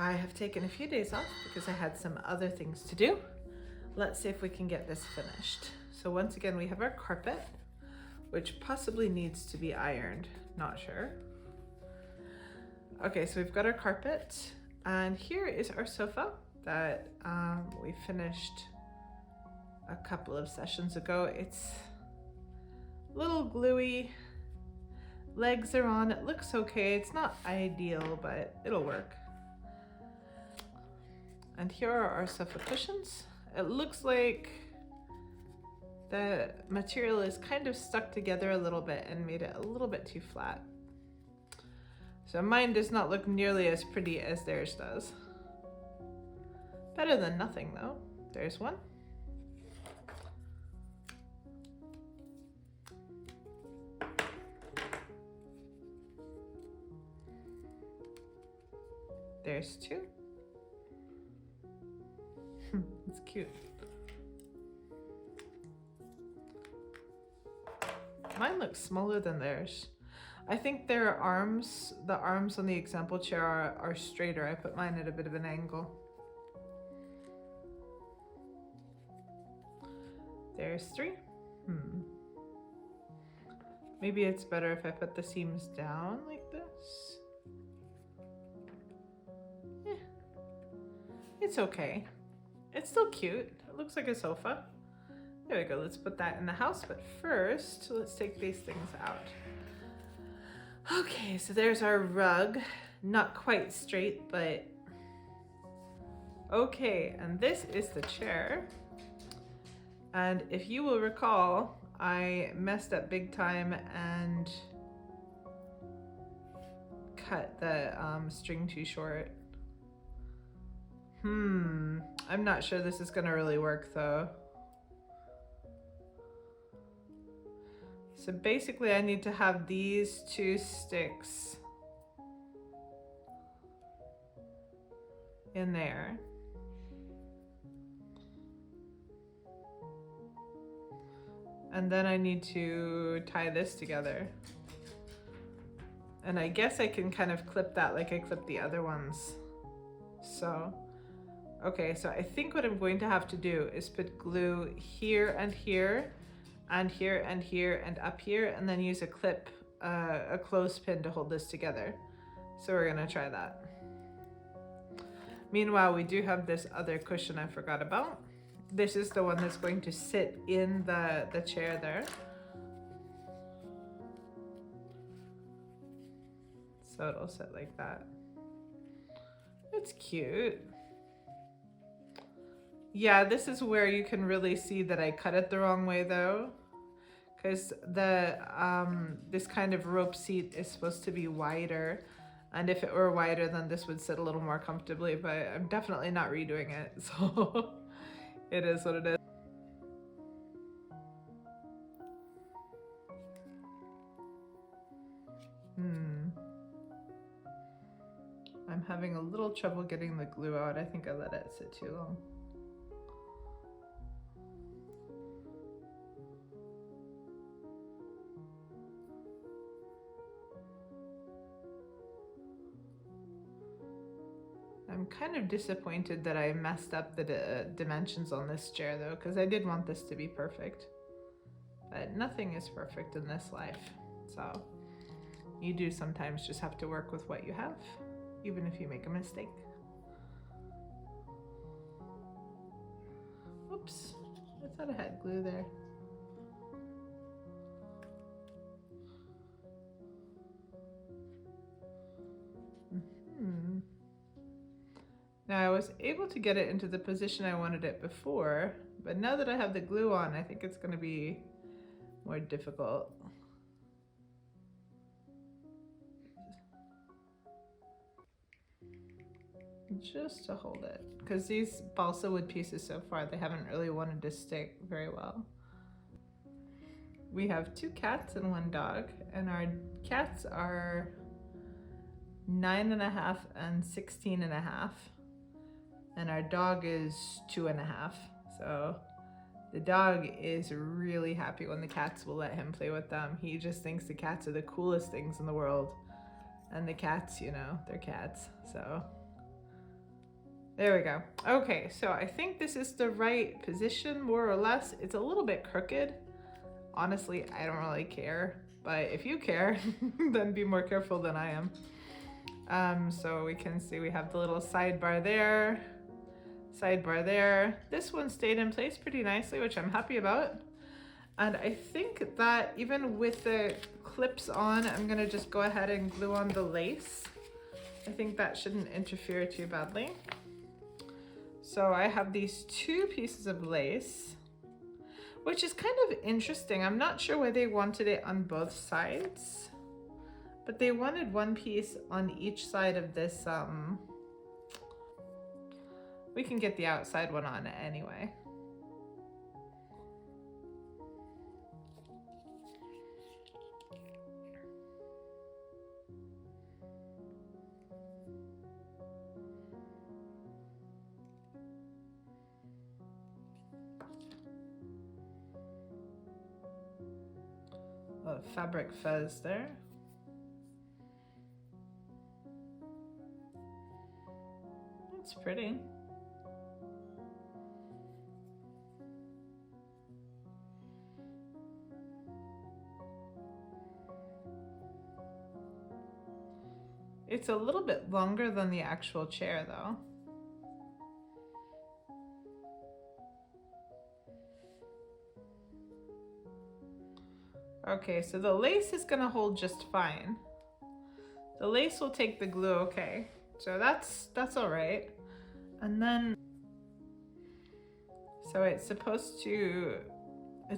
I have taken a few days off because I had some other things to do. Let's see if we can get this finished. So once again, we have our carpet, which possibly needs to be ironed, not sure. Okay, so we've got our carpet, and here is our sofa that we finished a couple of sessions ago. It's a little gluey, legs are on, it looks okay. It's not ideal, but it'll work. And here are our sofa cushions. It looks like the material is kind of stuck together a little bit and made it a little bit too flat. So mine does not look nearly as pretty as theirs does. Better than nothing though. There's one. There's two. It's cute. Mine looks smaller than theirs. I think their arms, the arms on the example chair are straighter. I put mine at a bit of an angle. There's three. Maybe it's better if I put the seams down like this. It's okay. It's still cute. It looks like a sofa. There we go. Let's put that in the house. But first, let's take these things out. Okay, so there's our rug. Not quite straight, but okay. And this is the chair. And if you will recall, I messed up big time and cut the string too short. I'm not sure this is gonna really work though. So basically I need to have these two sticks in there. And then I need to tie this together. And I guess I can kind of clip that like I clipped the other ones. So, okay, so I think what I'm going to have to do is put glue here and here, and here and here and up here, and then use a clip, a clothespin to hold this together. So we're gonna try that. Meanwhile, we do have this other cushion I forgot about. This is the one that's going to sit in the chair there. So it'll sit like that. It's cute. Yeah, this is where you can really see that I cut it the wrong way though, because the this kind of rope seat is supposed to be wider, and if it were wider then this would sit a little more comfortably, but I'm definitely not redoing it, so it is what it is. I'm having a little trouble getting the glue out. I think I let it sit too long. I'm kind of disappointed that I messed up the dimensions on this chair though, because I did want this to be perfect. But nothing is perfect in this life. So you do sometimes just have to work with what you have, even if you make a mistake. Oops, I thought I had glue there. Now I was able to get it into the position I wanted it before, but now that I have the glue on, I think it's going to be more difficult. Just to hold it, because these balsa wood pieces so far, they haven't really wanted to stick very well. We have 2 cats and 1 dog, and our cats are 9.5 and 16.5. And our dog is 2.5. So the dog is really happy when the cats will let him play with them. He just thinks the cats are the coolest things in the world. And the cats, you know, they're cats. So There we go. Okay, so I think this is the right position, more or less. It's a little bit crooked. Honestly, I don't really care, but if you care, then be more careful than I am. So we can see we have the little sidebar there, sidebar there. This one stayed in place pretty nicely, which I'm happy about. And I think that even with the clips on, I'm gonna just go ahead and glue on the lace. I think that shouldn't interfere too badly. So I have these two pieces of lace, which is kind of interesting. I'm not sure why they wanted it on both sides, but they wanted one piece on each side of this. We can get the outside one on anyway. A fabric fuzz there. That's pretty. It's a little bit longer than the actual chair though. Okay, so the lace is gonna hold just fine. The lace will take the glue okay. So that's all right. And then, so it's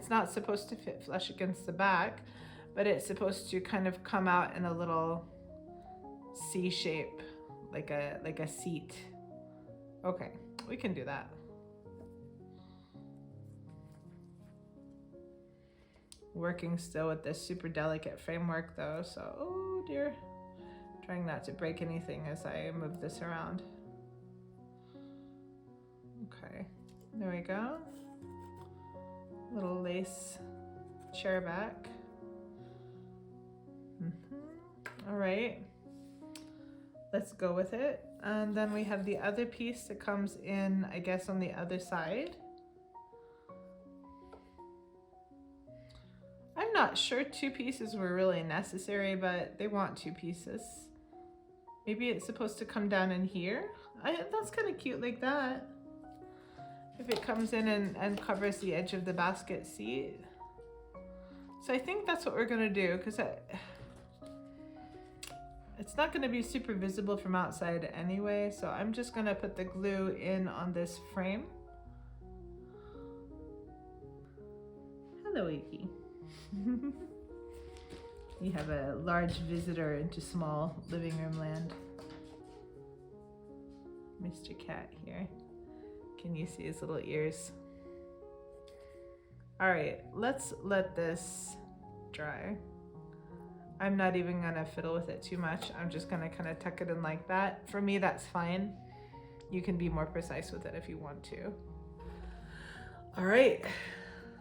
not supposed to fit flush against the back, but it's supposed to kind of come out in a little C shape, like a seat. Okay, we can do that. Working still with this super delicate framework though, so oh dear. Trying not to break anything as I move this around. Okay, there we go. Little lace chair back. All right, let's go with it. And then we have the other piece that comes in, I guess, on the other side. I'm not sure 2 pieces were really necessary, but they want 2 pieces. Maybe it's supposed to come down in here. That's kind of cute like that. If it comes in and covers the edge of the basket seat. So I think that's what we're gonna do, because it's not gonna be super visible from outside anyway. So I'm just gonna put the glue in on this frame. Hello, Iggy. You have a large visitor into small living room land. Mr. Cat here. Can you see his little ears? All right, let's let this dry. I'm not even gonna fiddle with it too much. I'm just gonna kind of tuck it in like that. For me, that's fine. You can be more precise with it if you want to. All right.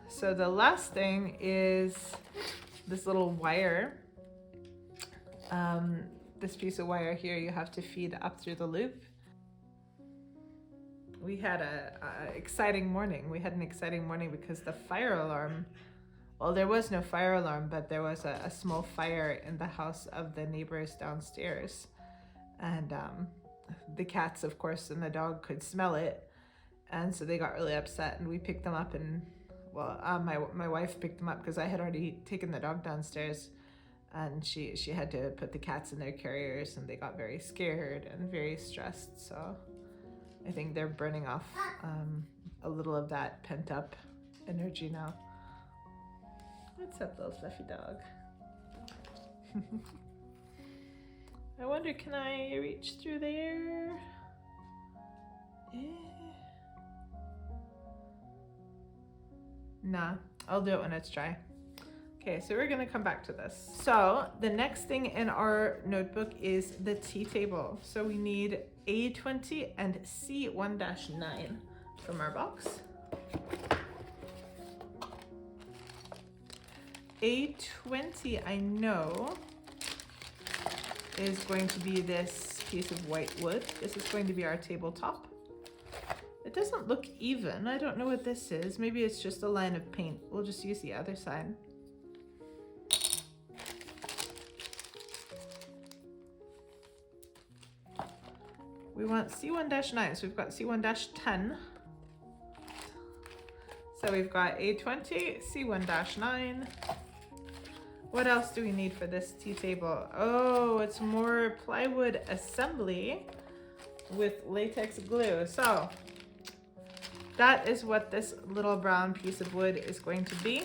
So the last thing is this little wire. This piece of wire here, you have to feed up through the loop. We had a exciting morning. We had an exciting morning because the fire alarm, well, there was no fire alarm, but there was a small fire in the house of the neighbors downstairs. And the cats, of course, and the dog could smell it. And so they got really upset, and we picked them up, and well, my wife picked them up because I had already taken the dog downstairs, and she had to put the cats in their carriers, and they got very scared and very stressed. So I think they're burning off a little of that pent up energy now. What's up, little fluffy dog? I wonder, can I reach through there? Nah, I'll do it when it's dry. Okay, so we're gonna come back to this. So the next thing in our notebook is the tea table. So we need A20 and C1-9 from our box. A20, I know, is going to be this piece of white wood. This is going to be our tabletop. It doesn't look even. I don't know what this is. Maybe it's just a line of paint. We'll just use the other side. We want C1-9, so we've got C1-10. So we've got A20, C1-9. What else do we need for this tea table? Oh, it's more plywood assembly with latex glue. So that is what this little brown piece of wood is going to be.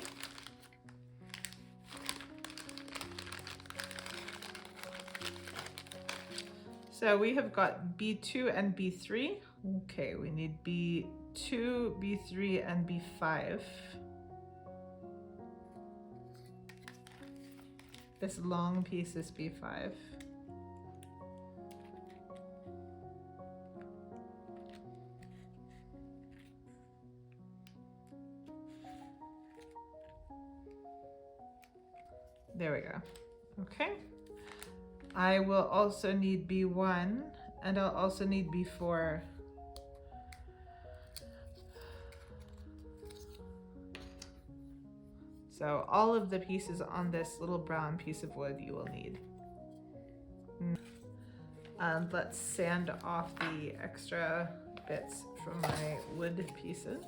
So we have got B2 and B3. Okay, we need B2, B3, and B5. This long piece is B5. There we go. Okay. I will also need B1 and I'll also need B4. So all of the pieces on this little brown piece of wood you will need. And let's sand off the extra bits from my wood pieces.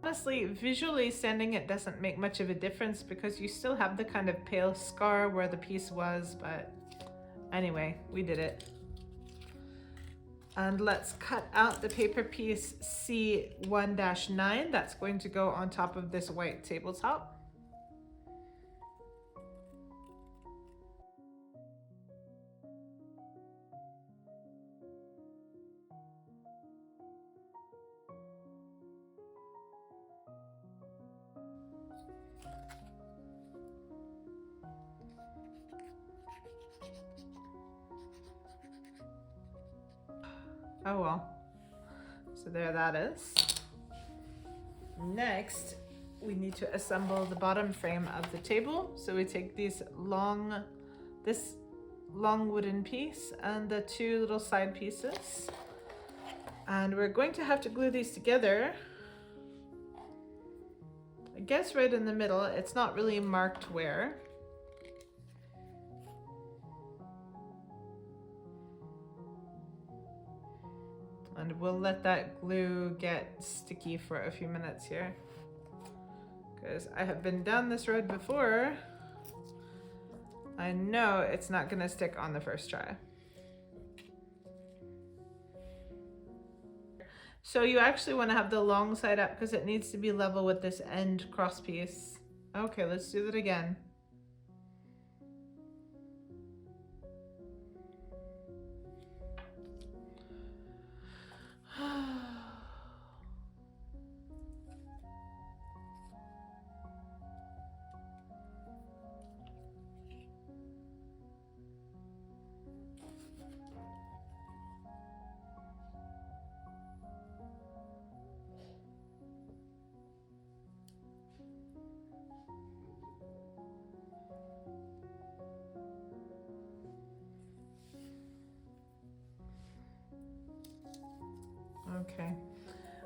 Honestly, visually sanding it doesn't make much of a difference because you still have the kind of pale scar where the piece was, but anyway, we did it. And let's cut out the paper piece C1-9 that's going to go on top of this white tabletop. Oh well, so there that is. Next, we need to assemble the bottom frame of the table. So we take this long wooden piece and the two little side pieces. And we're going to have to glue these together. I guess right in the middle. It's not really marked where. And we'll let that glue get sticky for a few minutes here, because I have been down this road before. I know it's not gonna stick on the first try. So you actually want to have the long side up because it needs to be level with this end cross piece. Okay, let's do that again. Okay,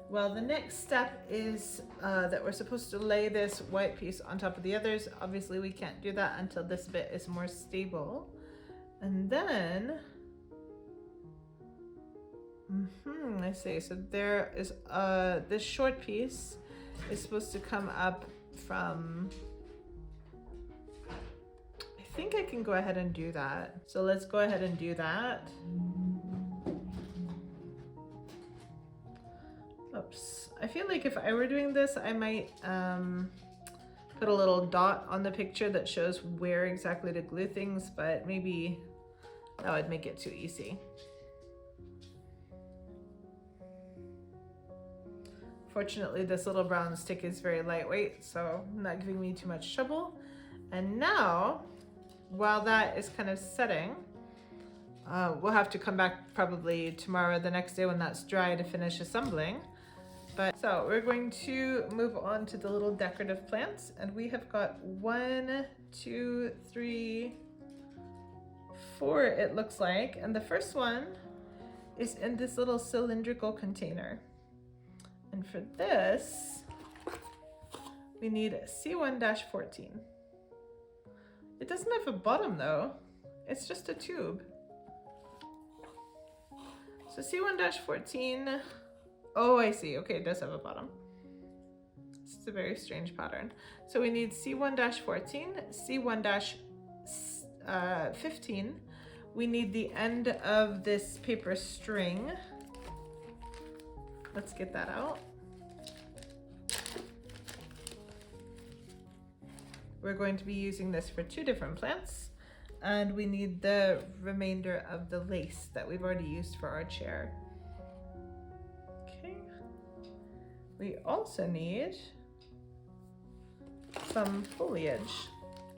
well, the next step is that we're supposed to lay this white piece on top of the others. Obviously we can't do that until this bit is more stable. And then, I see, so there is this short piece is supposed to come up from, I think I can go ahead and do that. So let's go ahead and do that. Oops. I feel like if I were doing this, I might put a little dot on the picture that shows where exactly to glue things, but maybe that would make it too easy. Fortunately, this little brown stick is very lightweight, so not giving me too much trouble. And now, while that is kind of setting, We'll have to come back probably tomorrow or the next day when that's dry to finish assembling. But so we're going to move on to the little decorative plants, and we have got 1, 2, 3, 4 it looks like, and the first one is in this little cylindrical container. And for this, we need C1-14. It doesn't have a bottom though, it's just a tube. So C1-14, oh I see, okay, it does have a bottom. It's a very strange pattern. So we need C1-14, C1-15. We need the end of this paper string. Let's get that out. We're going to be using this for 2 different plants, and we need the remainder of the lace that we've already used for our chair. Okay. We also need some foliage.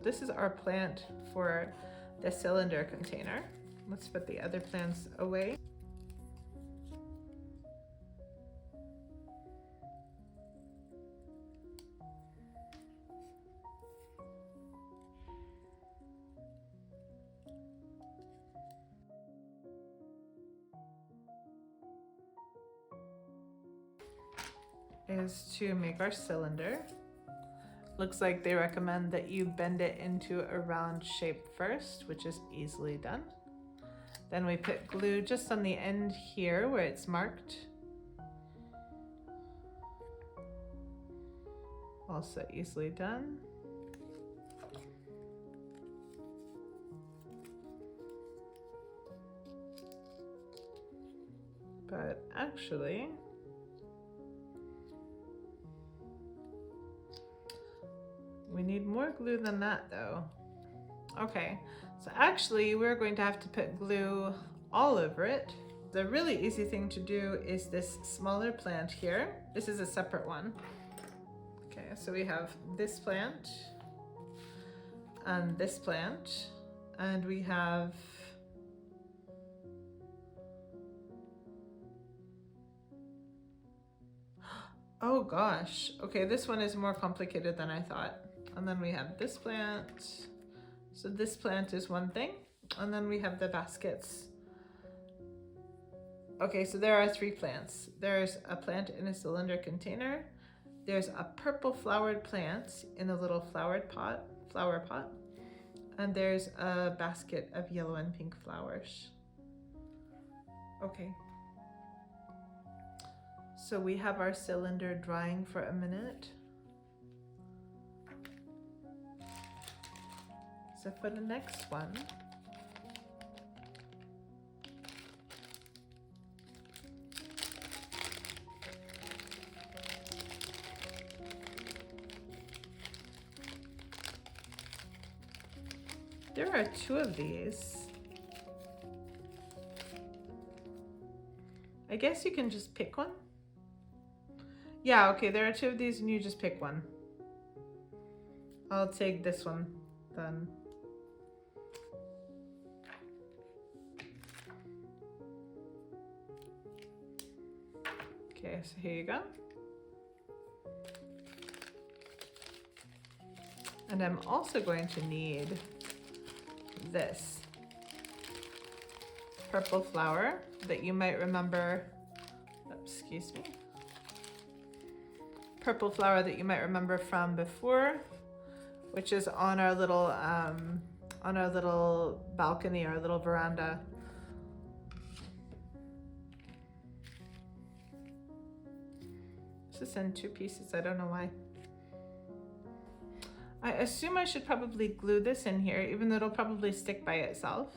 This is our plant for the cylinder container. Let's put the other plants away. Is to make our cylinder. Looks like they recommend that you bend it into a round shape first, which is easily done. Then we put glue just on the end here where it's marked. Also easily done. But actually, we need more glue than that though. Okay, so actually we're going to have to put glue all over it. The really easy thing to do is this smaller plant here. This is a separate one. Okay, so we have this plant and this plant, and we have oh gosh, okay, this one is more complicated than I thought. And then we have this plant. So this plant is one thing. And then we have the baskets. Okay, so there are 3 plants. There's a plant in a cylinder container. There's a purple flowered plant in a little flower pot. And there's a basket of yellow and pink flowers. Okay. So we have our cylinder drying for a minute. So for the next one, there are 2 of these. I guess you can just pick one. Yeah, okay, there are 2 of these and you just pick one. I'll take this one then. Okay, so here you go. And I'm also going to need this purple flower that you might remember, excuse me, purple flower that you might remember from before, which is on our little balcony, our little veranda. This is in 2 pieces, I don't know why. I assume I should probably glue this in here, even though it'll probably stick by itself.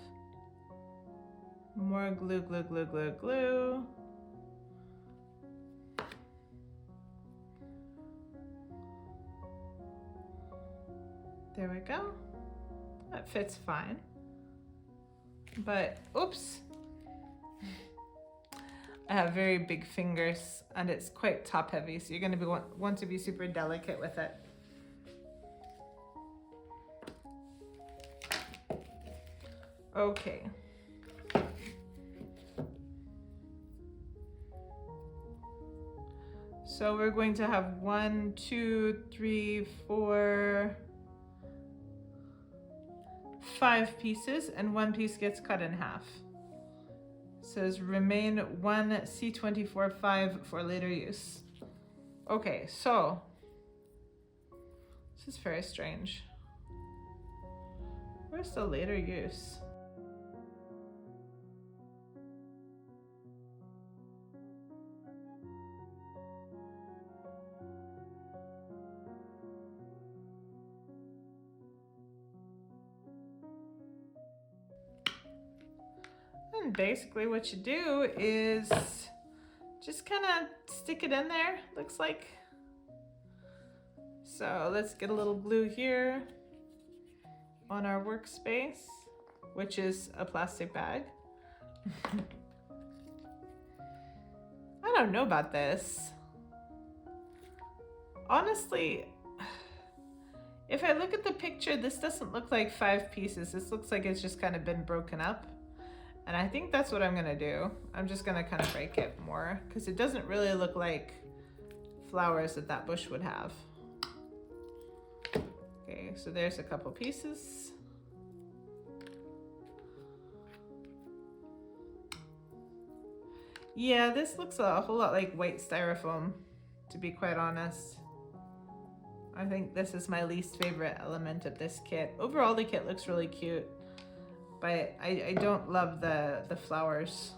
More glue, glue, glue, glue, glue. There we go. That fits fine. But, oops. I have very big fingers and it's quite top heavy, so you're going to want to be super delicate with it. Okay. So we're going to have 1, 2, 3, 4, 5 pieces, and one piece gets cut in half. It says remain 1 C24-5 for later use. Okay, so this is very strange. Where's the later use? And basically what you do is just kind of stick it in there, looks like. So let's get a little glue here on our workspace, which is a plastic bag. I don't know about this. Honestly, if I look at the picture, this doesn't look like 5 pieces. This looks like it's just kind of been broken up. And I think that's what I'm gonna do. I'm just gonna kind of break it more because it doesn't really look like flowers that bush would have. Okay, so there's a couple pieces. Yeah, this looks a whole lot like white styrofoam, to be quite honest. I think this is my least favorite element of this kit. Overall, the kit looks really cute, but I don't love the flowers.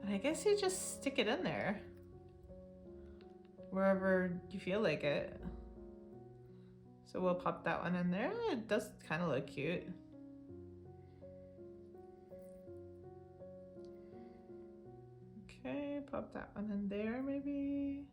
And I guess you just stick it in there, wherever you feel like it. So we'll pop that one in there. It does kind of look cute. Okay, pop that one in there maybe.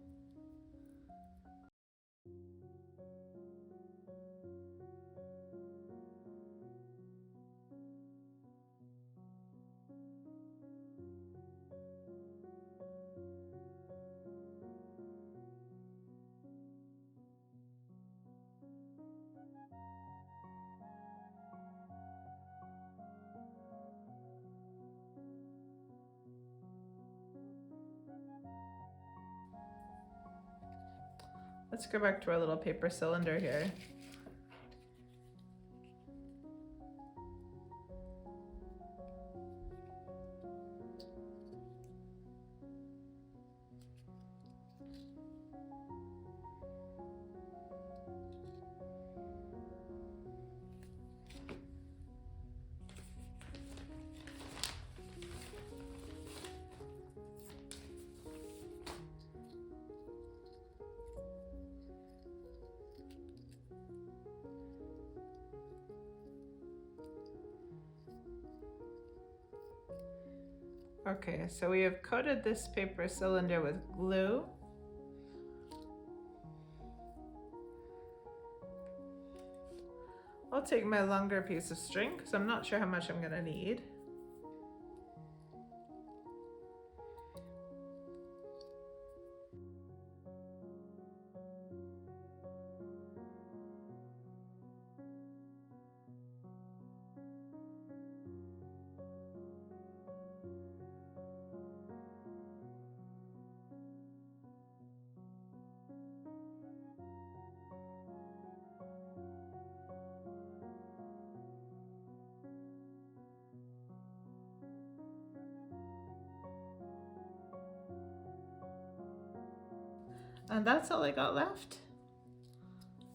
Let's go back to our little paper cylinder here. Okay, so we have coated this paper cylinder with glue. I'll take my longer piece of string because I'm not sure how much I'm gonna need. And that's all I got left.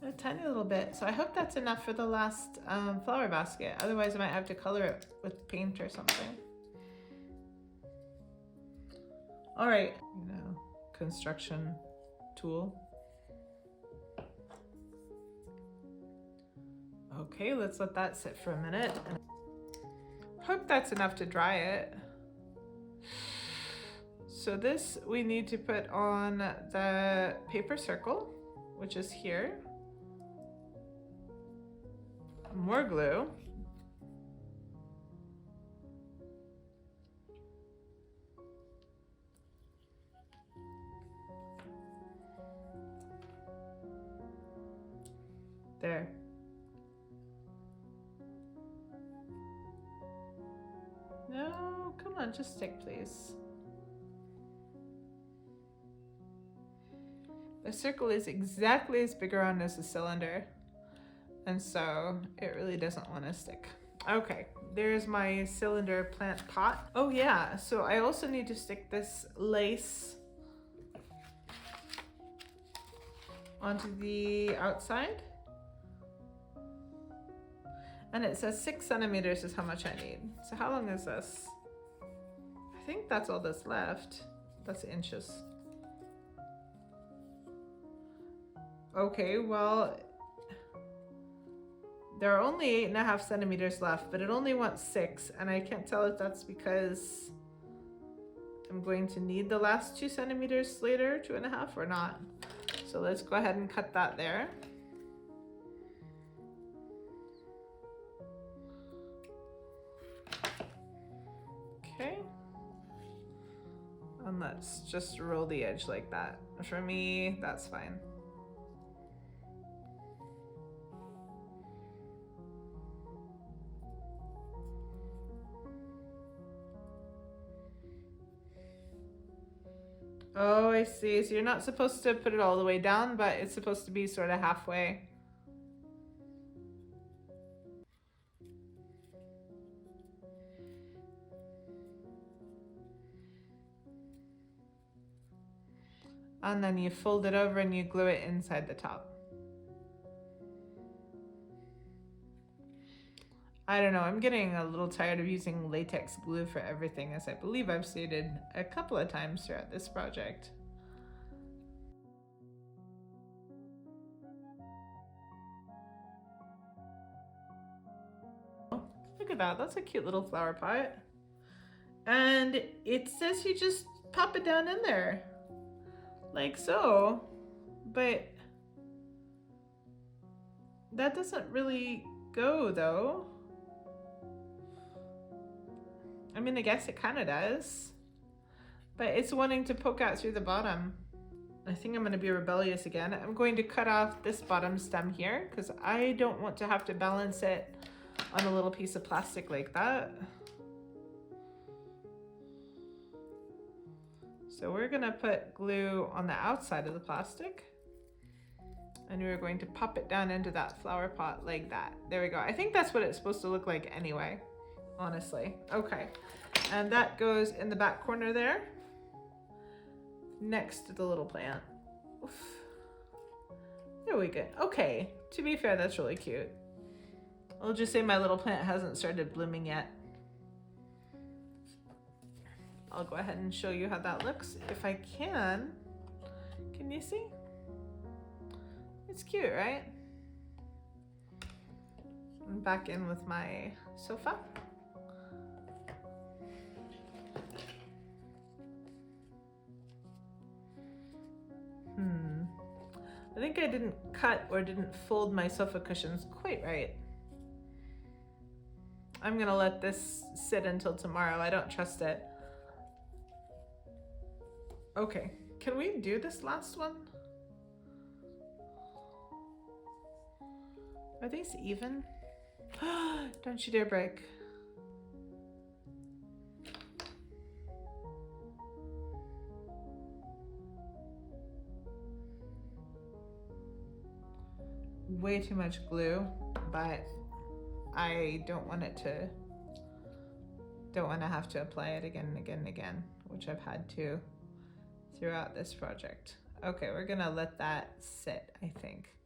A tiny little bit. So I hope that's enough for the last flower basket. Otherwise I might have to color it with paint or something. All right, construction tool. Okay, let's let that sit for a minute. Hope that's enough to dry it. So this we need to put on the paper circle, which is here. More glue. There. No, come on, just stick, please. The circle is exactly as big around as the cylinder, and so it really doesn't want to stick. Okay, there's my cylinder plant pot. Oh yeah, so I also need to stick this lace onto the outside. And it says 6 centimeters is how much I need. So how long is this? I think that's all that's left. That's inches. Okay, well, there are only 8.5 centimeters left, but it only wants 6, and I can't tell if that's because I'm going to need the last 2 centimeters later, 2.5, or not. So let's go ahead and cut that there. Okay. And let's just roll the edge like that. For me, that's fine. Oh, I see. So you're not supposed to put it all the way down, but it's supposed to be sort of halfway. And then you fold it over and you glue it inside the top. I don't know, I'm getting a little tired of using latex glue for everything, as I believe I've stated a couple of times throughout this project. Oh, look at that, that's a cute little flower pot. And it says you just pop it down in there, like so, but that doesn't really go though. I mean, I guess it kind of does, but it's wanting to poke out through the bottom. I think I'm going to be rebellious again. I'm going to cut off this bottom stem here because I don't want to have to balance it on a little piece of plastic like that. So we're going to put glue on the outside of the plastic, and we're going to pop it down into that flower pot like that. There we go. I think that's what it's supposed to look like anyway, honestly. Okay, and that goes in the back corner there next to the little plant. Oof. There we go. Okay, to be fair, that's really cute. I'll just say my little plant hasn't started blooming yet. I'll go ahead and show you how that looks if I can. Can you see? It's cute, right? I'm back in with my sofa. I think I didn't cut or didn't fold my sofa cushions quite right. I'm gonna let this sit until tomorrow. I don't trust it. Okay, can we do this last one? Are these even? Don't you dare break. Way too much glue, but I don't want to have to apply it again and again and again, which I've had to throughout this project. Okay, we're gonna let that sit, I think.